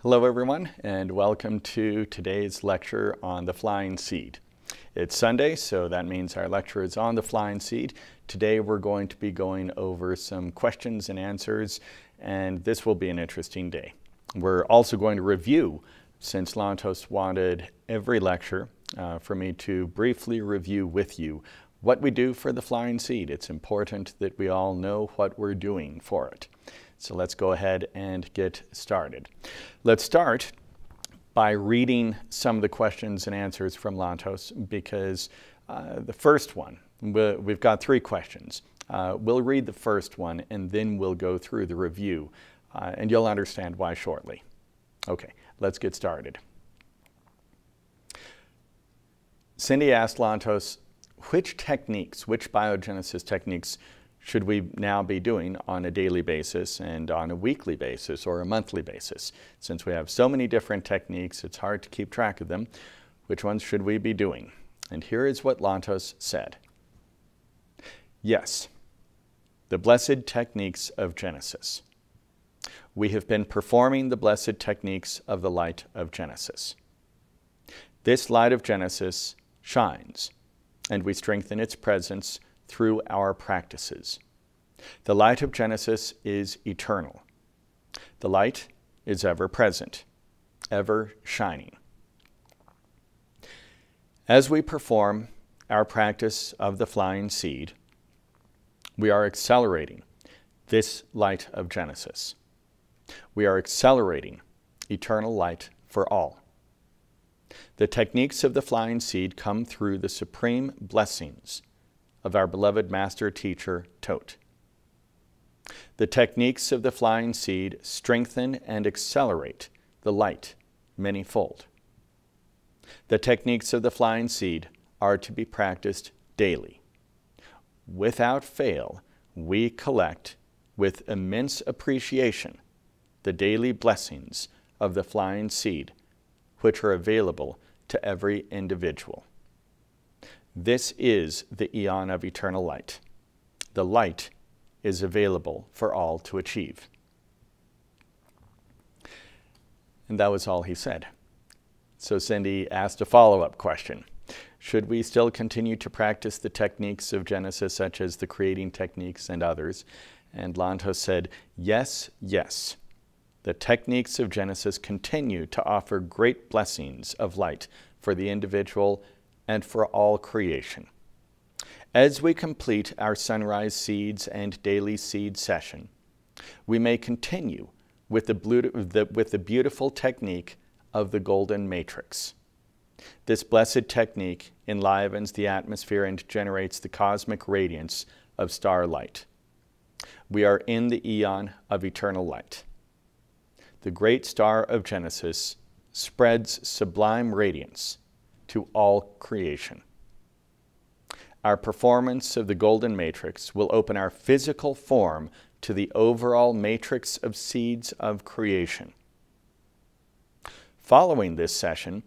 Hello everyone, and welcome to today's lecture on the flying seed. It's Sunday, so that means our lecture is on the flying seed. Today we're going to be going over some questions and answers, and this will be an interesting day. We're also going to review, since Lantos wanted every lecture for me to briefly review with you what we do for the flying seed. It's important that we all know what we're doing for it. So let's go ahead and get started. Let's start by reading some of the questions and answers from Lantos, because the first one, we've got three questions. We'll read the first one and then we'll go through the review, and you'll understand why shortly. Okay, let's get started. Cindy asked Lantos, which biogenesis techniques should we now be doing on a daily basis and on a weekly basis or a monthly basis? Since we have so many different techniques, it's hard to keep track of them. Which ones should we be doing? And here is what Lantos said. Yes, the blessed techniques of Genesis. We have been performing the blessed techniques of the light of Genesis. This light of Genesis shines, and we strengthen its presence through our practices. The light of Genesis is eternal. The light is ever present, ever shining. As we perform our practice of the flying seed, we are accelerating this light of Genesis. We are accelerating eternal light for all. The techniques of the flying seed come through the supreme blessings of our beloved master teacher, Tot. The techniques of the flying seed strengthen and accelerate the light many-fold. The techniques of the flying seed are to be practiced daily. Without fail, we collect with immense appreciation the daily blessings of the flying seed, which are available to every individual. This is the eon of eternal light. The light is available for all to achieve. And that was all he said. So Cindy asked a follow-up question. Should we still continue to practice the techniques of Genesis, such as the creating techniques and others? And Lantos said, yes, yes. The techniques of Genesis continue to offer great blessings of light for the individual and for all creation. As we complete our sunrise seeds and daily seed session, we may continue with the beautiful technique of the golden matrix. This blessed technique enlivens the atmosphere and generates the cosmic radiance of starlight. We are in the eon of eternal light. The great star of Genesis spreads sublime radiance to all creation. Our performance of the golden matrix will open our physical form to the overall matrix of seeds of creation. Following this session,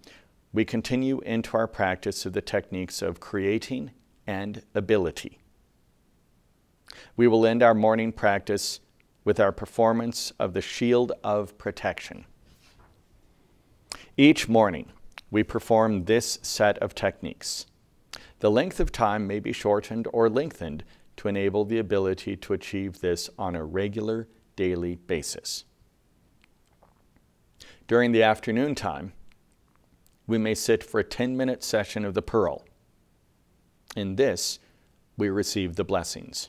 we continue into our practice of the techniques of creating and ability. We will end our morning practice with our performance of the shield of protection. Each morning, we perform this set of techniques. The length of time may be shortened or lengthened to enable the ability to achieve this on a regular daily basis. During the afternoon time, we may sit for a 10-minute session of the Pearl. In this, we receive the blessings.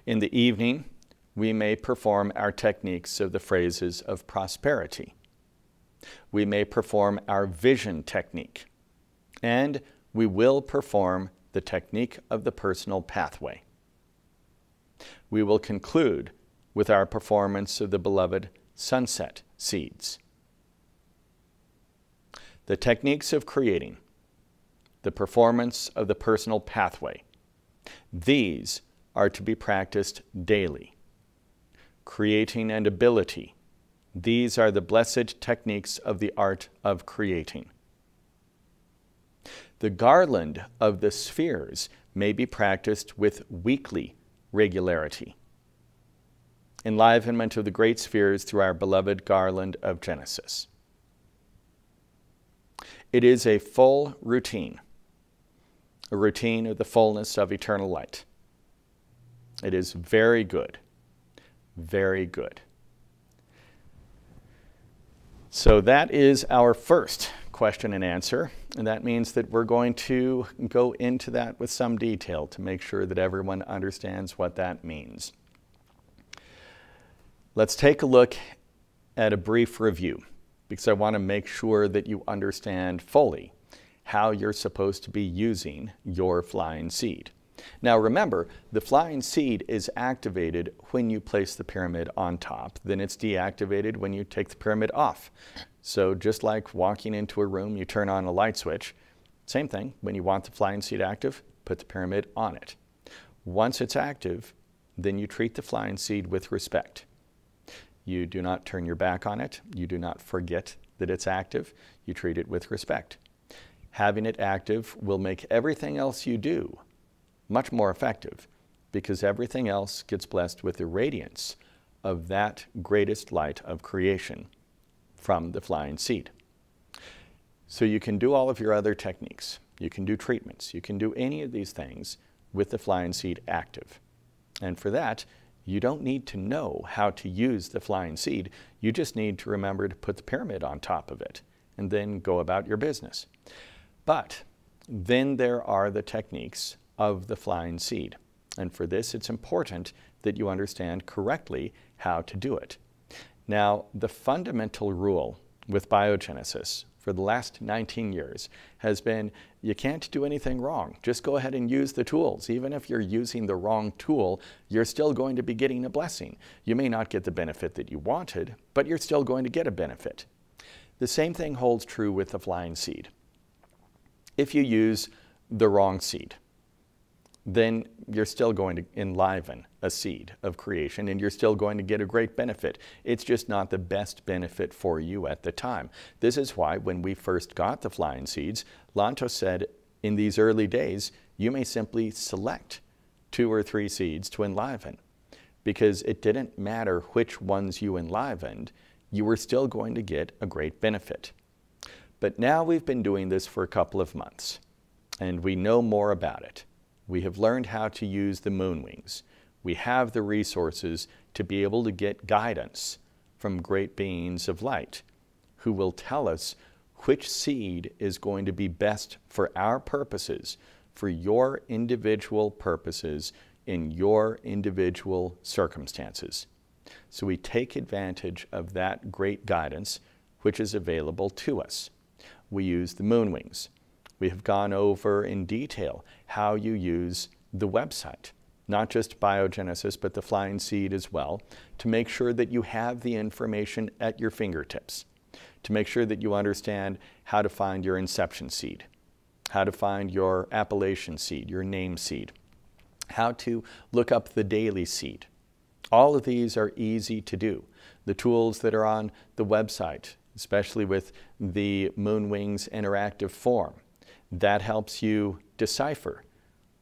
In the evening, we may perform our techniques of the phrases of prosperity. We may perform our vision technique, and we will perform the technique of the personal pathway. We will conclude with our performance of the beloved sunset seeds. The techniques of creating, the performance of the personal pathway, these are to be practiced daily. Creating and ability, these are the blessed techniques of the art of creating. The garland of the spheres may be practiced with weekly regularity. enlivenment of the great spheres through our beloved Garland of Genesis. It is a full routine, a routine of the fullness of eternal light. It is very good, very good. So that is our first question and answer, and that means that we're going to go into that with some detail to make sure that everyone understands what that means. Let's take a look at a brief review, because I want to make sure that you understand fully how you're supposed to be using your flying seed. Now remember, the flying seed is activated when you place the pyramid on top. Then it's deactivated when you take the pyramid off. So just like walking into a room, you turn on a light switch. Same thing, when you want the flying seed active, put the pyramid on it. Once it's active, then you treat the flying seed with respect. You do not turn your back on it. You do not forget that it's active. You treat it with respect. Having it active will make everything else you do much more effective, because everything else gets blessed with the radiance of that greatest light of creation from the flying seed. So you can do all of your other techniques. You can do treatments. You can do any of these things with the flying seed active. And for that, you don't need to know how to use the flying seed. You just need to remember to put the pyramid on top of it and then go about your business. But then there are the techniques of the flying seed. And for this, it's important that you understand correctly how to do it. Now, the fundamental rule with biogenesis for the last 19 years has been you can't do anything wrong. Just go ahead and use the tools. Even if you're using the wrong tool, you're still going to be getting a blessing. You may not get the benefit that you wanted, but you're still going to get a benefit. The same thing holds true with the flying seed. If you use the wrong seed, then you're still going to enliven a seed of creation and you're still going to get a great benefit. It's just not the best benefit for you at the time. This is why when we first got the flying seeds, Lanto said in these early days, you may simply select 2 or 3 seeds to enliven, because it didn't matter which ones you enlivened, you were still going to get a great benefit. But now we've been doing this for a couple of months and we know more about it. We have learned how to use the moon wings. We have the resources to be able to get guidance from great beings of light who will tell us which seed is going to be best for our purposes, for your individual purposes in your individual circumstances. So we take advantage of that great guidance which is available to us. We use the moon wings. We have gone over in detail how you use the website, not just BioGenesis, but the flying seed as well, to make sure that you have the information at your fingertips, to make sure that you understand how to find your inception seed, how to find your appellation seed, your name seed, how to look up the daily seed. All of these are easy to do. The tools that are on the website, especially with the Moonwings interactive form, that helps you decipher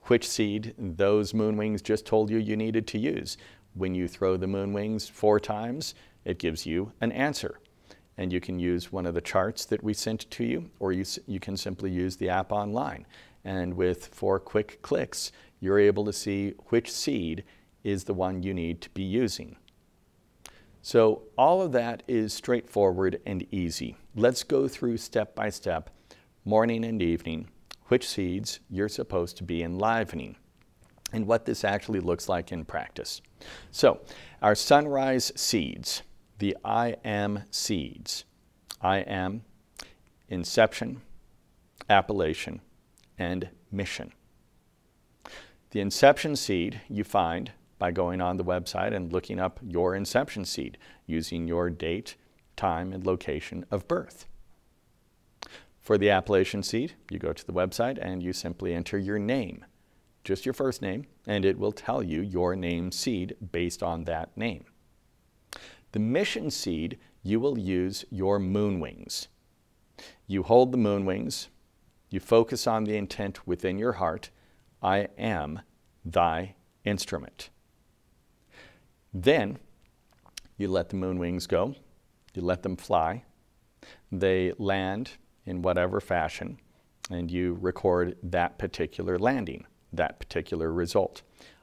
which seed those moonwings just told you you needed to use. When you throw the moonwings 4 times, it gives you an answer. And you can use one of the charts that we sent to you, or you can simply use the app online. And with 4 quick clicks, you're able to see which seed is the one you need to be using. So all of that is straightforward and easy. Let's go through step by step, morning and evening, which seeds you're supposed to be enlivening and what this actually looks like in practice. So our sunrise seeds, the I am seeds. I am, inception, appellation, and mission. The inception seed you find by going on the website and looking up your inception seed using your date, time, and location of birth. For the appellation seed, you go to the website and you simply enter your name, just your first name, and it will tell you your name seed based on that name. The mission seed, you will use your moon wings. You hold the moon wings, you focus on the intent within your heart, I am thy instrument. Then You let the moon wings go. You let them fly. They land in whatever fashion, and you record that particular landing, that particular result,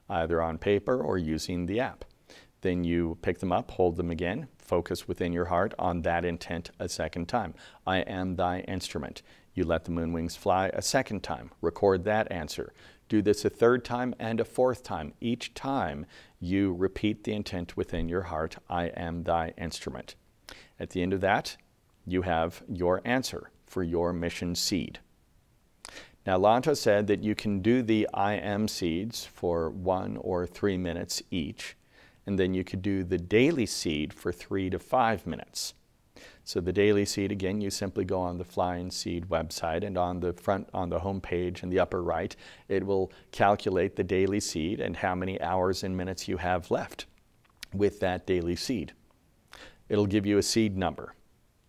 either on paper or using the app. Then you pick them up, hold them again, focus within your heart on that intent a second time. I am thy instrument. You let the moon wings fly a second time, record that answer. Do this a third time and a fourth time. Each time you repeat the intent within your heart, I am thy instrument. At the end of that, you have your answer for your mission seed. Now, Lanto said that you can do the I am seeds for 1 or 3 minutes each, and then you could do the daily seed for 3 to 5 minutes. So the daily seed, again, you simply go on the Flying Seed website, and on the front, on the home page in the upper right, it will calculate the daily seed and how many hours and minutes you have left with that daily seed. It'll give you a seed number.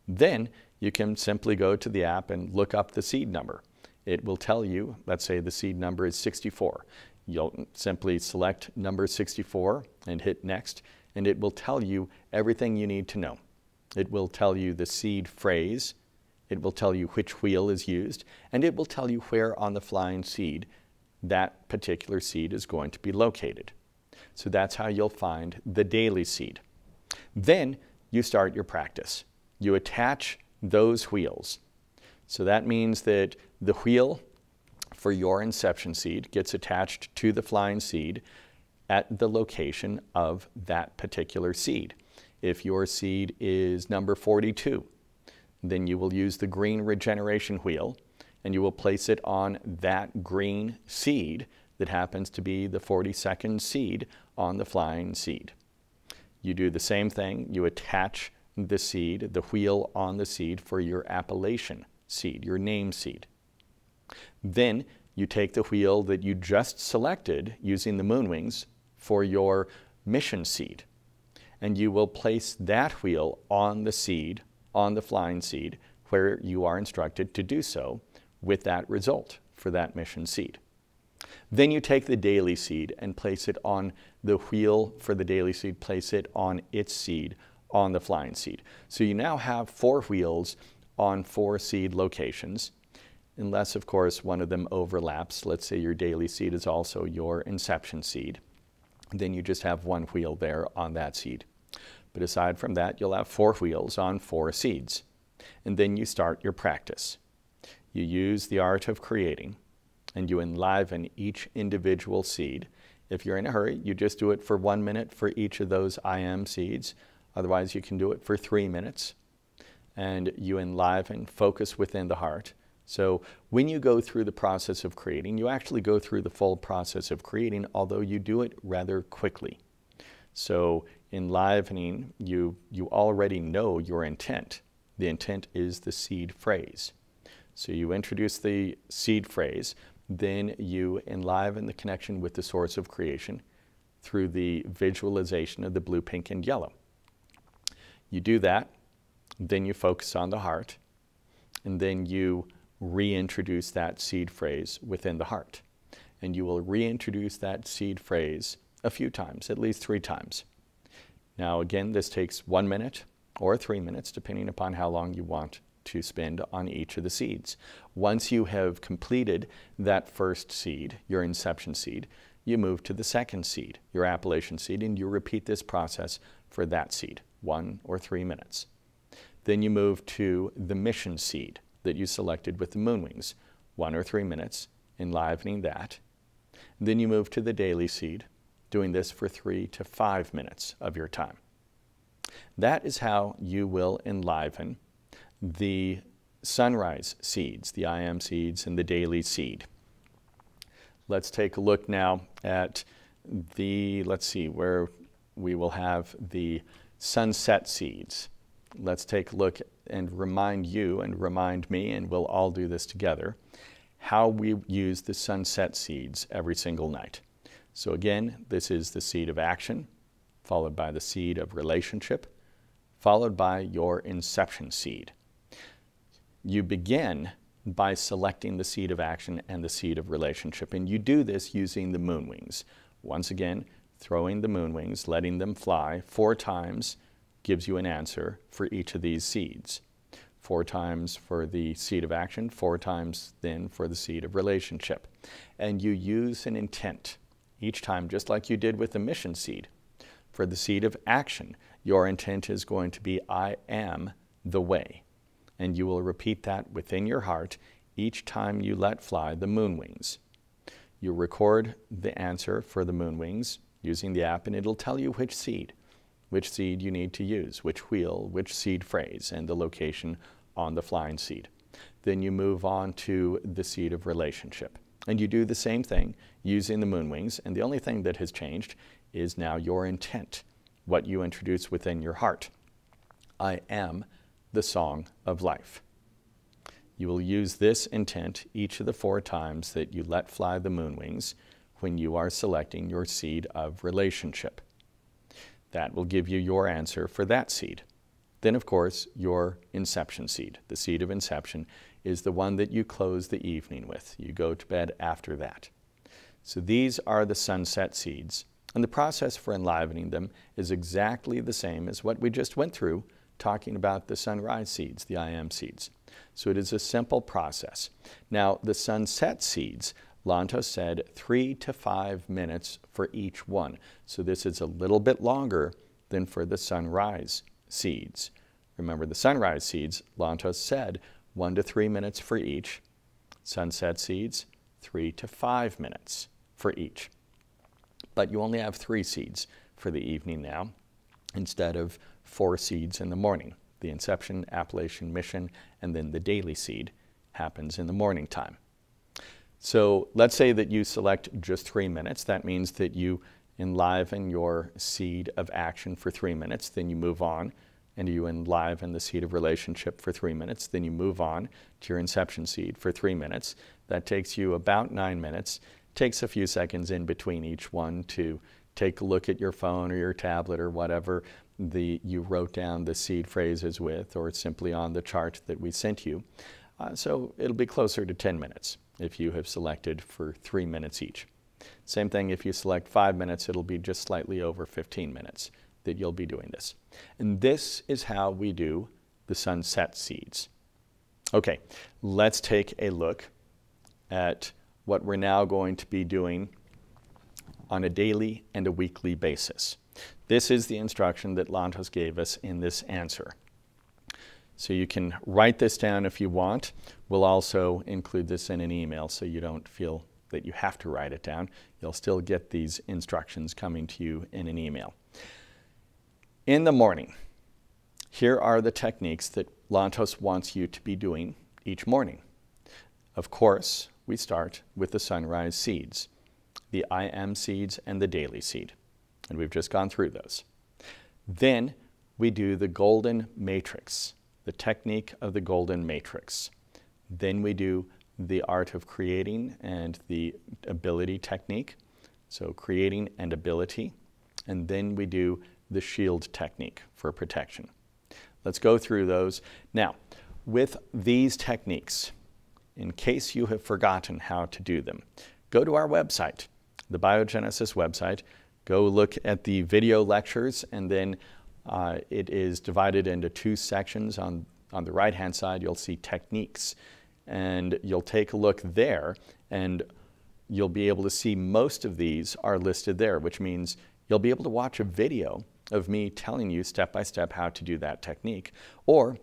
Then you can simply go to the app and look up the seed number. It will tell you, let's say the seed number is 64. You'll simply select number 64 and hit next, and it will tell you everything you need to know. It will tell you the seed phrase, it will tell you which wheel is used, and it will tell you where on the flying seed that particular seed is going to be located. So that's how you'll find the daily seed. Then you start your practice. You attach those wheels. So that means that the wheel for your inception seed gets attached to the flying seed at the location of that particular seed. If your seed is number 42, then you will use the green regeneration wheel, and you will place it on that green seed that happens to be the 42nd seed on the flying seed. You do the same thing. You attach the seed, the wheel on the seed for your appellation seed, your name seed. Then you take the wheel that you just selected using the moon wings for your mission seed, and you will place that wheel on the seed, on the flying seed, where you are instructed to do so with that result for that mission seed. Then you take the daily seed and place it on the wheel for the daily seed, place it on its seed on the flying seed. So you now have 4 wheels on 4 seed locations, unless, of course, one of them overlaps. Let's say your daily seed is also your inception seed. Then you just have 1 wheel there on that seed. But aside from that, you'll have 4 wheels on 4 seeds. And then you start your practice. You use the art of creating, and you enliven each individual seed. If you're in a hurry, you just do it for 1 minute for each of those I am seeds. Otherwise, you can do it for 3 minutes. And you enliven, focus within the heart. So when you go through the process of creating, you actually go through the full process of creating, although you do it rather quickly. So enlivening, you already know your intent. The intent is the seed phrase. So you introduce the seed phrase, then you enliven the connection with the source of creation through the visualization of the blue, pink, and yellow. You do that, then you focus on the heart, and then you reintroduce that seed phrase within the heart. And you will reintroduce that seed phrase a few times, at least 3 times. Now again, this takes 1 minute or 3 minutes, depending upon how long you want to spend on each of the seeds. Once you have completed that first seed, your inception seed, you move to the second seed, your appellation seed, and you repeat this process for that seed, 1 or 3 minutes. Then you move to the mission seed that you selected with the moon wings, 1 or 3 minutes, enlivening that. Then you move to the daily seed, doing this for 3 to 5 minutes of your time. That is how you will enliven the sunrise seeds, the I am seeds, and the daily seed. Let's take a look now at the, let's see, where we will have the sunset seeds. Let's take a look and remind you and remind me, and we'll all do this together, how we use the sunset seeds every single night. So again, this is the seed of action, followed by the seed of relationship, followed by your inception seed. You begin by selecting the seed of action and the seed of relationship, and you do this using the moon wings. Once again, throwing the moon wings, letting them fly 4 times gives you an answer for each of these seeds. 4 times for the seed of action, 4 times then for the seed of relationship. And you use an intent each time, just like you did with the mission seed. For the seed of action, your intent is going to be, I am the way. And you will repeat that within your heart each time you let fly the moon wings. You record the answer for the moon wings using the app, and it'll tell you which seed you need to use, which wheel, which seed phrase, and the location on the flying seed. Then you move on to the seed of relationship. And you do the same thing using the moon wings, and the only thing that has changed is now your intent, what you introduce within your heart. I am the song of life. You will use this intent each of the 4 times that you let fly the moon wings when you are selecting your seed of relationship. That will give you your answer for that seed. Then, of course, your inception seed, the seed of inception, is the one that you close the evening with. You go to bed after that. So these are the sunset seeds. And the process for enlivening them is exactly the same as what we just went through talking about the sunrise seeds, the I am seeds. So it is a simple process. Now, the sunset seeds, Lantos said 3 to 5 minutes for each one. So this is a little bit longer than for the sunrise seeds. Remember, the sunrise seeds, Lantos said 1 to 3 minutes for each. Sunset seeds, 3 to 5 minutes for each. But you only have 3 seeds for the evening now, instead of 4 seeds in the morning. The inception, appellation, mission, and then the daily seed happens in the morning time. So let's say that you select just 3 minutes. That means that you enliven your seed of action for 3 minutes, then you move on, and you enliven the seed of relationship for 3 minutes, then you move on to your inception seed for 3 minutes. That takes you about 9 minutes. Takes a few seconds in between each one to take a look at your phone or your tablet or whatever you wrote down the seed phrases with, or simply on the chart that we sent you. So it'll be closer to 10 minutes if you have selected for 3 minutes each. Same thing if you select 5 minutes, it'll be just slightly over 15 minutes that you'll be doing this. And this is how we do the sunset seeds. Okay, let's take a look at what we're now going to be doing on a daily and a weekly basis. This is the instruction that Lantos gave us in this answer. So you can write this down if you want. We'll also include this in an email so you don't feel that you have to write it down. You'll still get these instructions coming to you in an email. In the morning, here are the techniques that Lantos wants you to be doing each morning. Of course, we start with the sunrise seeds, the I am seeds and the daily seed. And we've just gone through those. Then we do the golden matrix, the technique of the golden matrix. Then we do the art of creating and the ability technique, so creating and ability. And then we do the shield technique for protection. Let's go through those. Now, with these techniques, in case you have forgotten how to do them, go to our website, the BioGenesis website. Go look at the video lectures, and then it is divided into 2 sections. On the right-hand side, you'll see techniques, and you'll take a look there, and you'll be able to see most of these are listed there, which means you'll be able to watch a video of me telling you step-by-step how to do that technique, or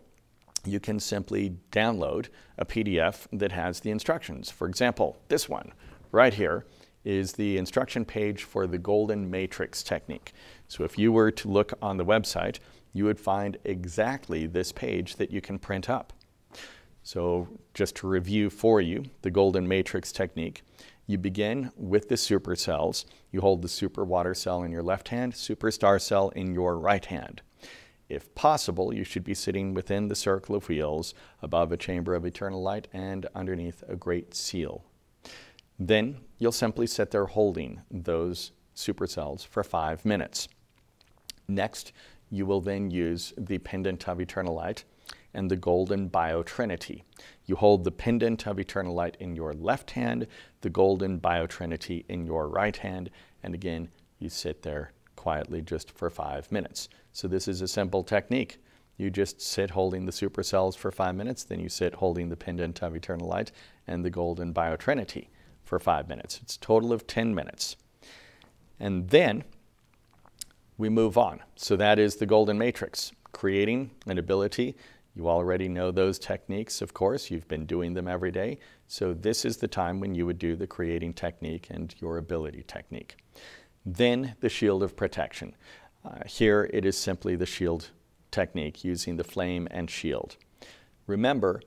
you can simply download a PDF that has the instructions. For example, this one right here is the instruction page for the golden matrix technique. So if you were to look on the website, you would find exactly this page that you can print up. So just to review for you, the golden matrix technique, you begin with the supercells. You hold the super water cell in your left hand, superstar cell in your right hand. If possible, you should be sitting within the circle of wheels, above a chamber of eternal light, and underneath a great seal. Then you'll simply sit there holding those supercells for 5 minutes. Next, you will then use the pendant of eternal light and the golden biotrinity. You hold the pendant of eternal light in your left hand, the golden biotrinity in your right hand, and again, you sit there quietly just for 5 minutes. So this is a simple technique. You just sit holding the supercells for 5 minutes, then you sit holding the pendant of eternal light and the golden biotrinity for 5 minutes. It's a total of 10 minutes. And then we move on. So that is the golden matrix, creating an ability. You already know those techniques, of course. You've been doing them every day. So this is the time when you would do the creating technique and your ability technique. Then the shield of protection. Here it is simply the shield technique using the flame and shield. Remember,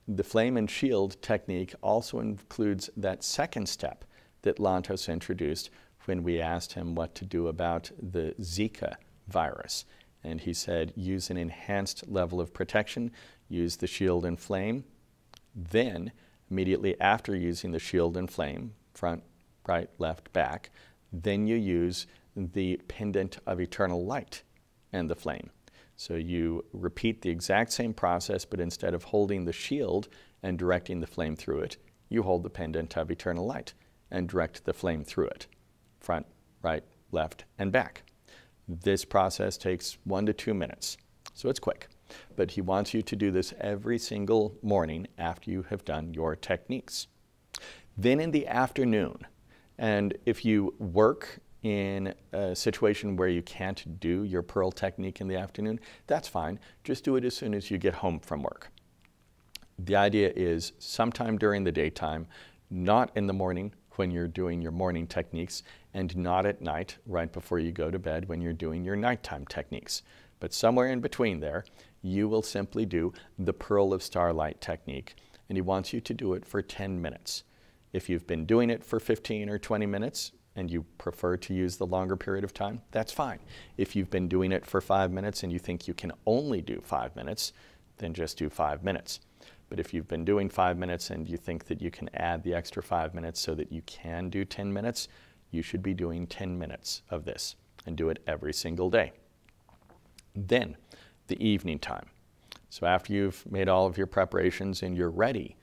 the flame and shield technique also includes that second step that Lantos introduced when we asked him what to do about the Zika virus. And he said, use an enhanced level of protection, use the shield and flame. Then, immediately after using the shield and flame, front, right, left, back, then you use the pendant of eternal light and the flame. So you repeat the exact same process, but instead of holding the shield and directing the flame through it, you hold the pendant of eternal light and direct the flame through it, front, right, left, and back. This process takes 1 to 2 minutes, so it's quick. But he wants you to do this every single morning after you have done your techniques. Then in the afternoon, and if you work in a situation where you can't do your pearl technique in the afternoon, that's fine. Just do it as soon as you get home from work. The idea is sometime during the daytime, not in the morning when you're doing your morning techniques, and not at night right before you go to bed when you're doing your nighttime techniques. But somewhere in between there, you will simply do the Pearl of Starlight technique, and he wants you to do it for 10 minutes. If you've been doing it for 15 or 20 minutes, and you prefer to use the longer period of time, that's fine. If you've been doing it for 5 minutes and you think you can only do 5 minutes, then just do 5 minutes. But if you've been doing 5 minutes and you think that you can add the extra 5 minutes so that you can do 10 minutes, you should be doing 10 minutes of this and do it every single day. Then, the evening time. So after you've made all of your preparations and you're ready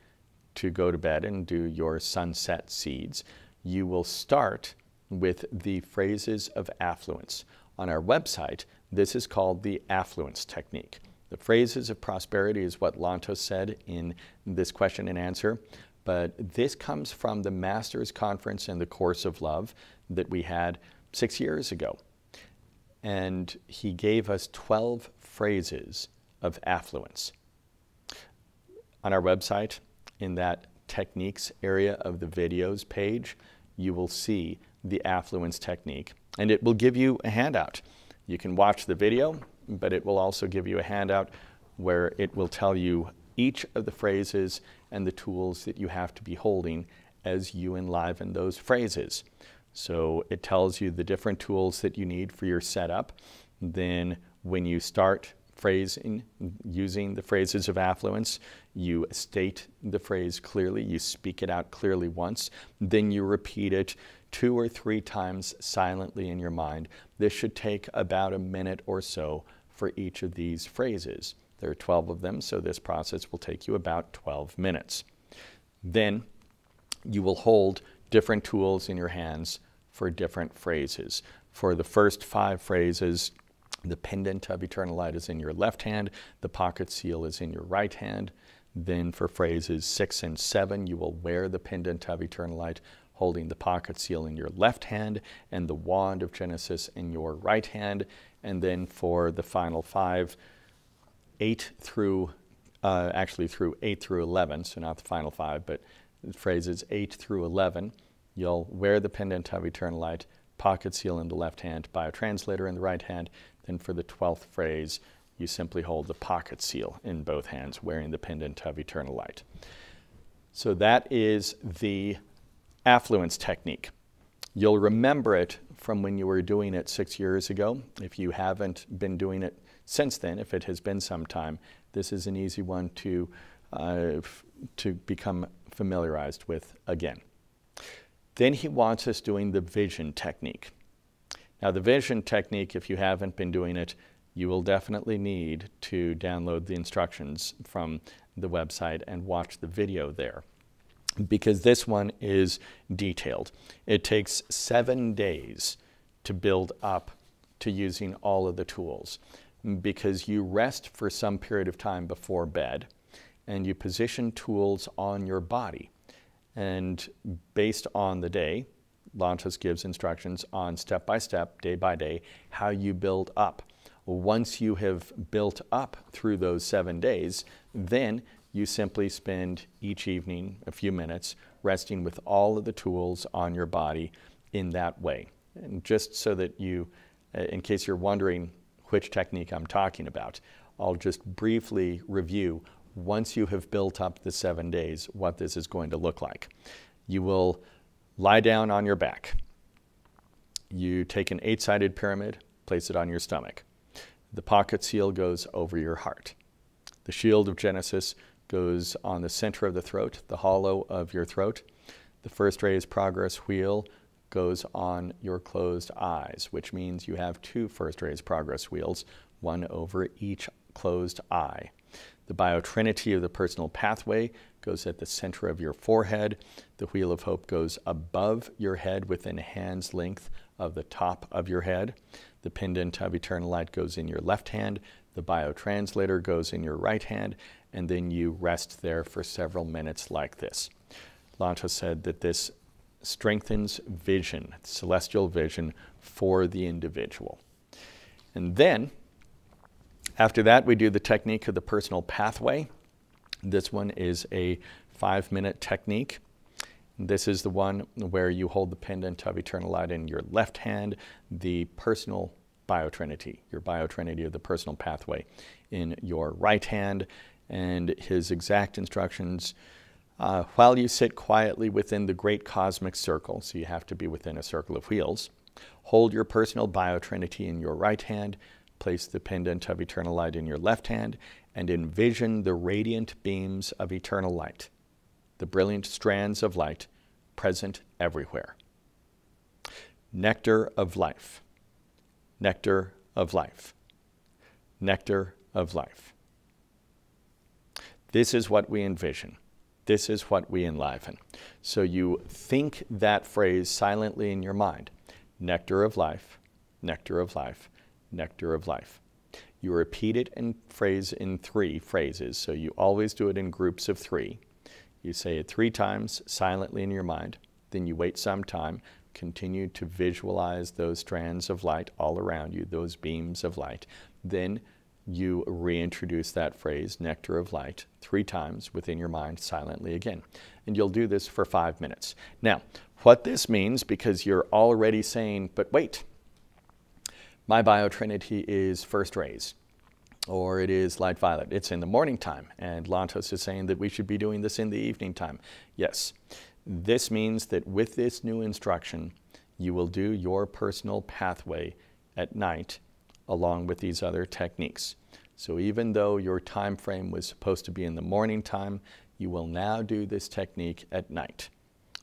to go to bed and do your sunset seeds, you will start with the phrases of affluence. On our website, this is called the Affluence Technique. The phrases of prosperity is what Lantos said in this question and answer, but this comes from the Masters Conference and the Course of Love that we had 6 years ago. And he gave us 12 phrases of affluence. On our website, in that techniques area of the videos page, you will see the affluence technique, and it will give you a handout. You can watch the video, but it will also give you a handout where it will tell you each of the phrases and the tools that you have to be holding as you enliven those phrases. So it tells you the different tools that you need for your setup. Then when you start phrasing, using the phrases of affluence, you state the phrase clearly, you speak it out clearly once, then you repeat it 2 or 3 times silently in your mind. This should take about a minute or so for each of these phrases. There are 12 of them, so this process will take you about 12 minutes. Then you will hold different tools in your hands for different phrases. For the first 5 phrases, the pendant of eternal light is in your left hand, the pocket seal is in your right hand. Then for phrases 6 and 7, you will wear the pendant of eternal light, holding the pocket seal in your left hand and the wand of Genesis in your right hand. And then for the final 5, 8 through 11, so not the final 5, but phrases 8 through 11, you'll wear the pendant of eternal light, pocket seal in the left hand, biotranslator in the right hand. Then for the 12th phrase, you simply hold the pocket seal in both hands, wearing the pendant of eternal light. So that is the affluence technique. You'll remember it from when you were doing it 6 years ago. If you haven't been doing it since then, if it has been some time, this is an easy one to become familiarized with again. Then he wants us doing the vision technique. Now the vision technique, if you haven't been doing it, you will definitely need to download the instructions from the website and watch the video there, because this one is detailed. It takes 7 days to build up to using all of the tools, because you rest for some period of time before bed and you position tools on your body. And based on the day, Lantos gives instructions on step by step, day by day, how you build up. Once you have built up through those 7 days, then you simply spend each evening a few minutes resting with all of the tools on your body in that way. And just so that you, in case you're wondering which technique I'm talking about, I'll just briefly review, once you have built up the 7 days, what this is going to look like. You will lie down on your back. You take an 8-sided pyramid, place it on your stomach. The pocket seal goes over your heart. The shield of Genesis goes on the center of the throat, the hollow of your throat. The first rays progress wheel goes on your closed eyes, which means you have 2 first rays progress wheels, one over each closed eye. The biotrinity of the personal pathway goes at the center of your forehead. The wheel of hope goes above your head within hand's length of the top of your head. The pendant of eternal light goes in your left hand. The biotranslator goes in your right hand, and then you rest there for several minutes like this. Lantos said that this strengthens vision, celestial vision for the individual. And then, after that, we do the technique of the personal pathway. This one is a 5-minute technique. This is the one where you hold the pendant of eternal light in your left hand, the personal biotrinity, your biotrinity of the personal pathway in your right hand, and his exact instructions, while you sit quietly within the great cosmic circle, so you have to be within a circle of wheels, hold your personal biotrinity in your right hand, place the pendant of eternal light in your left hand, and envision the radiant beams of eternal light, the brilliant strands of light present everywhere. Nectar of life, nectar of life, nectar of life. This is what we envision. This is what we enliven. So you think that phrase silently in your mind. Nectar of life, nectar of life, nectar of life. You repeat it in 3 phrases, so you always do it in groups of 3. You say it 3 times silently in your mind, then you wait some time, continue to visualize those strands of light all around you, those beams of light. Then you reintroduce that phrase, nectar of light, 3 times within your mind silently again. And you'll do this for 5 minutes. Now, what this means, because you're already saying, but wait, my biotrinity is first rays, or it is light violet. It's in the morning time, and Lantos is saying that we should be doing this in the evening time. Yes, this means that with this new instruction, you will do your personal pathway at night along with these other techniques. So even though your time frame was supposed to be in the morning time, you will now do this technique at night.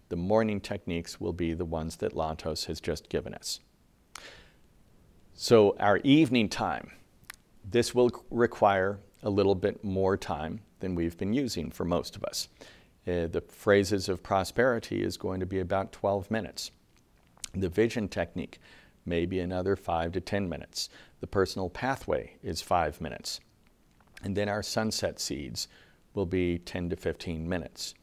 The morning techniques will be the ones that Lantos has just given us. So our evening time, this will require a little bit more time than we've been using for most of us. The phrases of prosperity is going to be about 12 minutes. The vision technique, maybe another 5 to 10 minutes. The personal pathway is 5 minutes. And then our sunset seeds will be 10 to 15 minutes.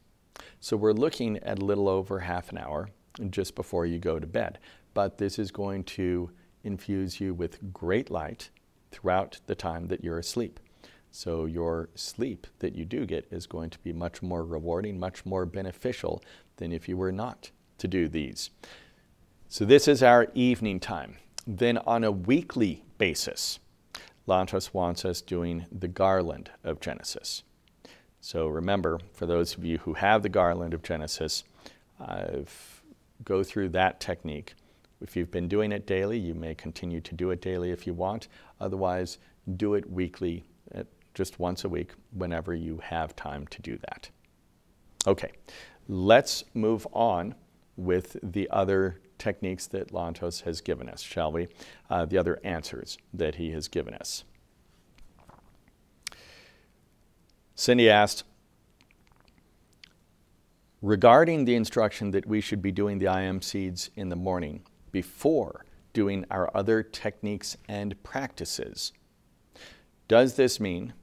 So we're looking at a little over half an hour just before you go to bed. But this is going to infuse you with great light throughout the time that you're asleep. So your sleep that you do get is going to be much more rewarding, much more beneficial than if you were not to do these. So this is our evening time. Then on a weekly basis, Lantos wants us doing the Garland of Genesis. So remember, for those of you who have the Garland of Genesis, go through that technique. If you've been doing it daily, you may continue to do it daily if you want. Otherwise, do it weekly, just once a week, whenever you have time to do that. Okay, let's move on with the other techniques that Lantos has given us, shall we? The other answers that he has given us. Cindy asked, regarding the instruction that we should be doing the IM seeds in the morning before doing our other techniques and practices. Does this mean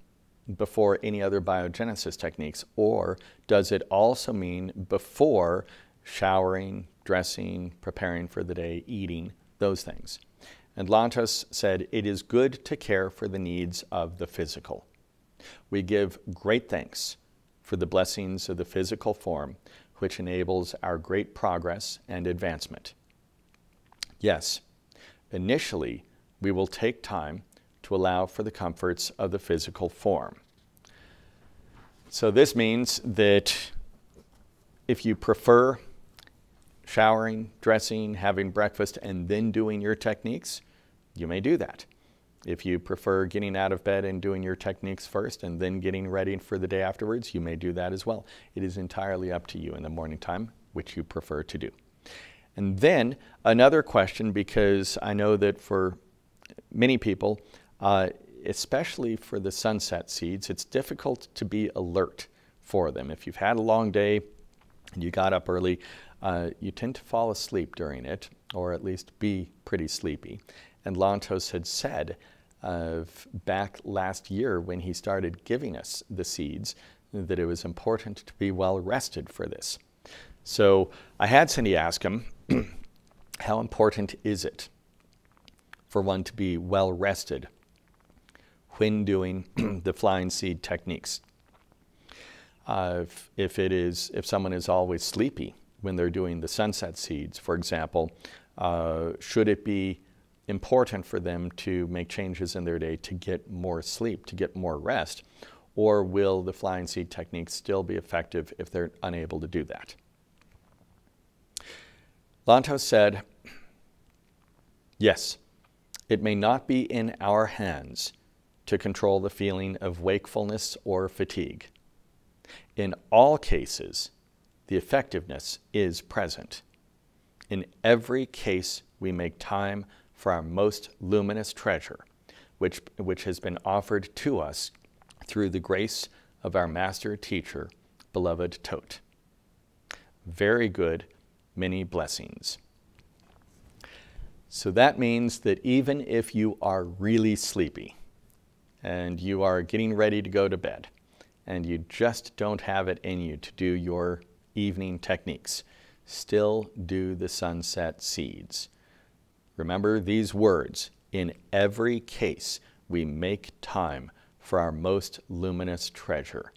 before any other biogenesis techniques, or does it also mean before showering, dressing, preparing for the day, eating, those things? And Lantos said, it is good to care for the needs of the physical. We give great thanks for the blessings of the physical form, which enables our great progress and advancement. Yes, initially, we will take time to allow for the comforts of the physical form. So this means that if you prefer showering, dressing, having breakfast, and then doing your techniques, you may do that. If you prefer getting out of bed and doing your techniques first and then getting ready for the day afterwards, you may do that as well. It is entirely up to you in the morning time, which you prefer to do. And then another question, because I know that for many people, especially for the sunset seeds, it's difficult to be alert for them. If you've had a long day and you got up early, you tend to fall asleep during it, or at least be pretty sleepy. And Lantos had said back last year when he started giving us the seeds that it was important to be well rested for this. So I had Cindy ask him, how important is it for one to be well rested when doing the flying seed techniques? If someone is always sleepy when they're doing the sunset seeds, for example, should it be important for them to make changes in their day to get more sleep, to get more rest, or will the flying seed techniques still be effective if they're unable to do that? Lantos said, yes, it may not be in our hands to control the feeling of wakefulness or fatigue. In all cases, the effectiveness is present. In every case, we make time for our most luminous treasure, which has been offered to us through the grace of our master teacher, beloved Tot. Very good, many blessings. So that means that even if you are really sleepy and you are getting ready to go to bed and you just don't have it in you to do your evening techniques, still do the sunset seeds. Remember these words, in every case we make time for our most luminous treasure.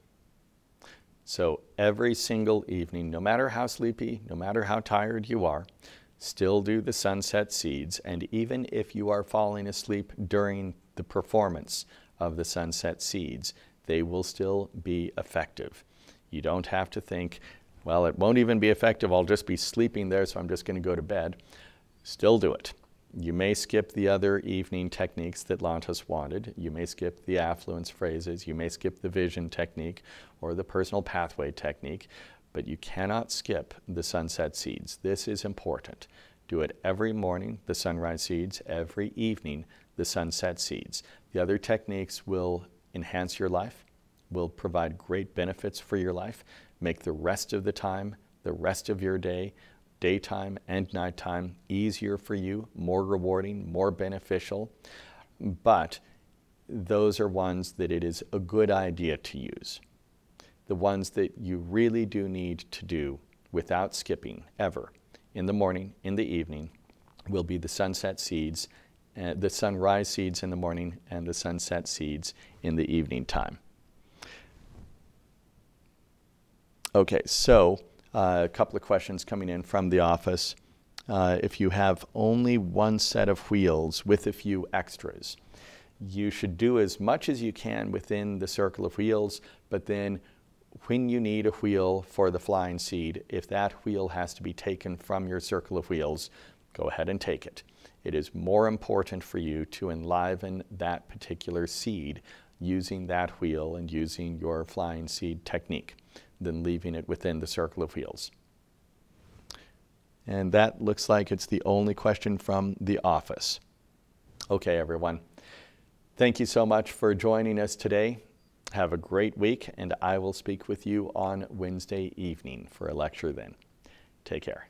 So every single evening, no matter how sleepy, no matter how tired you are, still do the sunset seeds, and even if you are falling asleep during the performance of the sunset seeds, they will still be effective. You don't have to think, well, it won't even be effective, I'll just be sleeping there, so I'm just going to go to bed. Still do it. You may skip the other evening techniques that Lantos wanted. You may skip the affluence phrases. You may skip the vision technique or the personal pathway technique, but you cannot skip the sunset seeds. This is important. Do it every morning, the sunrise seeds, every evening, the sunset seeds. The other techniques will enhance your life, will provide great benefits for your life, make the rest of the time, the rest of your day, daytime and nighttime, easier for you, more rewarding, more beneficial. But those are ones that it is a good idea to use. The ones that you really do need to do without skipping ever, in the morning, in the evening, will be the sunset seeds, the sunrise seeds in the morning and the sunset seeds in the evening time. Okay, so a couple of questions coming in from the office. If you have only one set of wheels with a few extras, you should do as much as you can within the circle of wheels, but then when you need a wheel for the flying seed, if that wheel has to be taken from your circle of wheels, go ahead and take it. It is more important for you to enliven that particular seed using that wheel and using your flying seed technique than leaving it within the circle of wheels. And that looks like it's the only question from the office. Okay, everyone. Thank you so much for joining us today. Have a great week, and I will speak with you on Wednesday evening for a lecture then. Take care.